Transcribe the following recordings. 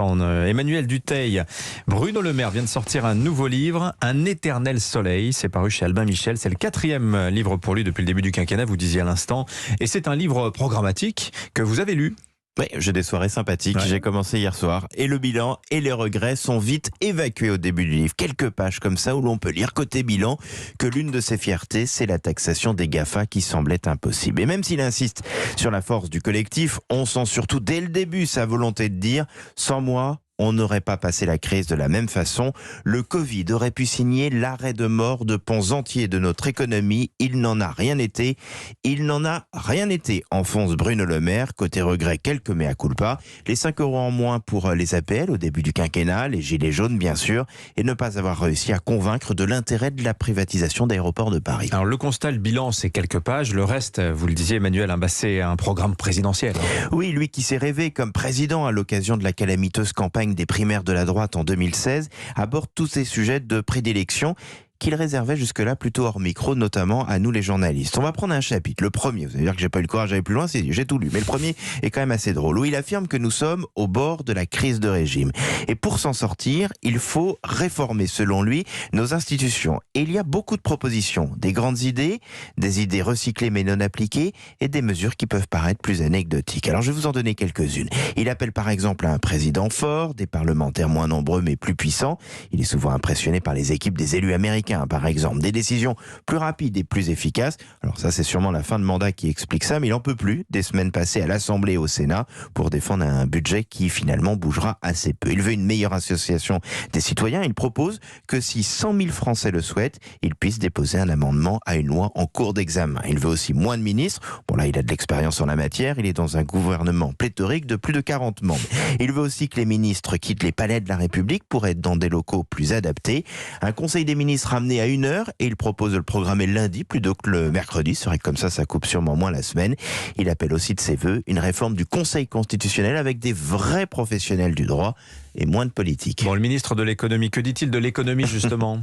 Emmanuel Dutheil, Bruno Le Maire vient de sortir un nouveau livre, Un éternel soleil. C'est paru chez Albin Michel. C'est le 4e livre pour lui depuis le début du quinquennat, vous disiez à l'instant. Et c'est un livre programmatique que vous avez lu. Oui, j'ai des soirées sympathiques. Ouais. J'ai commencé hier soir et le bilan et les regrets sont vite évacués au début du livre. Quelques pages comme ça où l'on peut lire côté bilan que l'une de ses fiertés, c'est la taxation des GAFA qui semblait impossible. Et même s'il insiste sur la force du collectif, on sent surtout dès le début sa volonté de dire « sans moi ». On n'aurait pas passé la crise de la même façon. Le Covid aurait pu signer l'arrêt de mort de pans entiers de notre économie. Il n'en a rien été. Il n'en a rien été, enfonce Bruno Le Maire. Côté regret, quelques mea culpa. Les 5 € en moins pour les APL au début du quinquennat, les gilets jaunes bien sûr, et ne pas avoir réussi à convaincre de l'intérêt de la privatisation d'Aéroports de Paris. Alors le constat, le bilan, c'est quelques pages. Le reste, vous le disiez Emmanuel, c'est un programme présidentiel. Oui, lui qui s'est rêvé comme président à l'occasion de la calamiteuse campagne des primaires de la droite en 2016, aborde tous ces sujets de prédilection qu'il réservait jusque-là plutôt hors micro, notamment à nous les journalistes. On va prendre un chapitre, le premier, vous allez dire que j'ai pas eu le courage d'aller plus loin, j'ai tout lu, mais le premier est quand même assez drôle, où il affirme que nous sommes au bord de la crise de régime. Et pour s'en sortir, il faut réformer, selon lui, nos institutions. Et il y a beaucoup de propositions, des grandes idées, des idées recyclées mais non appliquées, et des mesures qui peuvent paraître plus anecdotiques. Alors je vais vous en donner quelques-unes. Il appelle par exemple à un président fort, des parlementaires moins nombreux mais plus puissants. Il est souvent impressionné par les équipes des élus américains, par exemple, des décisions plus rapides et plus efficaces. Alors ça, c'est sûrement la fin de mandat qui explique ça, mais il en peut plus des semaines passées à l'Assemblée et au Sénat pour défendre un budget qui finalement bougera assez peu. Il veut une meilleure association des citoyens. Il propose que si 100 000 Français le souhaitent, ils puissent déposer un amendement à une loi en cours d'examen. Il veut aussi moins de ministres. Bon là, il a de l'expérience en la matière. Il est dans un gouvernement pléthorique de plus de 40 membres. Il veut aussi que les ministres quittent les palais de la République pour être dans des locaux plus adaptés. Un conseil des ministres amené à 1 heure et il propose de le programmer lundi plutôt que le mercredi. C'est vrai que comme ça coupe sûrement moins la semaine. Il appelle aussi de ses voeux une réforme du Conseil constitutionnel avec des vrais professionnels du droit et moins de politique. Bon, le ministre de l'économie, que dit-il de l'économie justement?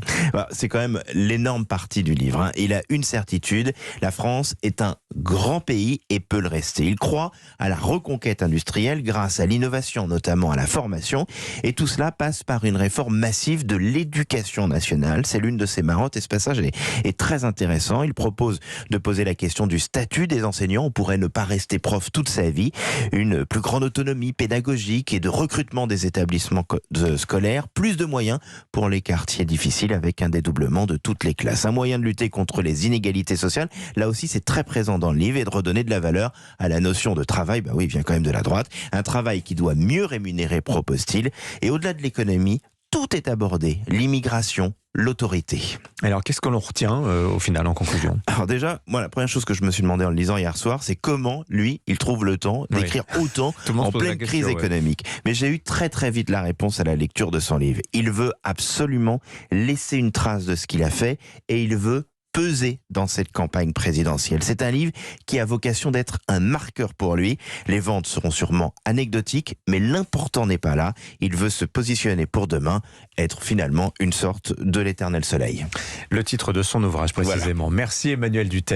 C'est quand même l'énorme partie du livre. Il a une certitude, la France est un grand pays et peut le rester. Il croit à la reconquête industrielle grâce à l'innovation, notamment à la formation. Et tout cela passe par une réforme massive de l'éducation nationale. C'est l'une de ses marottes et ce passage est très intéressant. Il propose de poser la question du statut des enseignants. On pourrait ne pas rester prof toute sa vie. Une plus grande autonomie pédagogique et de recrutement des établissements scolaires, plus de moyens pour les quartiers difficiles avec un dédoublement de toutes les classes. Un moyen de lutter contre les inégalités sociales, là aussi c'est très présent dans le livre, et de redonner de la valeur à la notion de travail, il vient quand même de la droite, un travail qui doit mieux rémunérer, propose-t-il, et au-delà de l'économie, tout est abordé, l'immigration, l'autorité. Alors qu'est-ce que l'on retient au final en conclusion? Alors déjà, moi la première chose que je me suis demandé en le lisant hier soir, c'est comment lui, il trouve le temps d'écrire autant en pleine crise économique. Mais j'ai eu très très vite la réponse à la lecture de son livre. Il veut absolument laisser une trace de ce qu'il a fait et il veut peser dans cette campagne présidentielle. C'est un livre qui a vocation d'être un marqueur pour lui. Les ventes seront sûrement anecdotiques, mais l'important n'est pas là. Il veut se positionner pour demain, être finalement une sorte de l'éternel soleil. Le titre de son ouvrage précisément. Voilà. Merci Emmanuel Dutheil.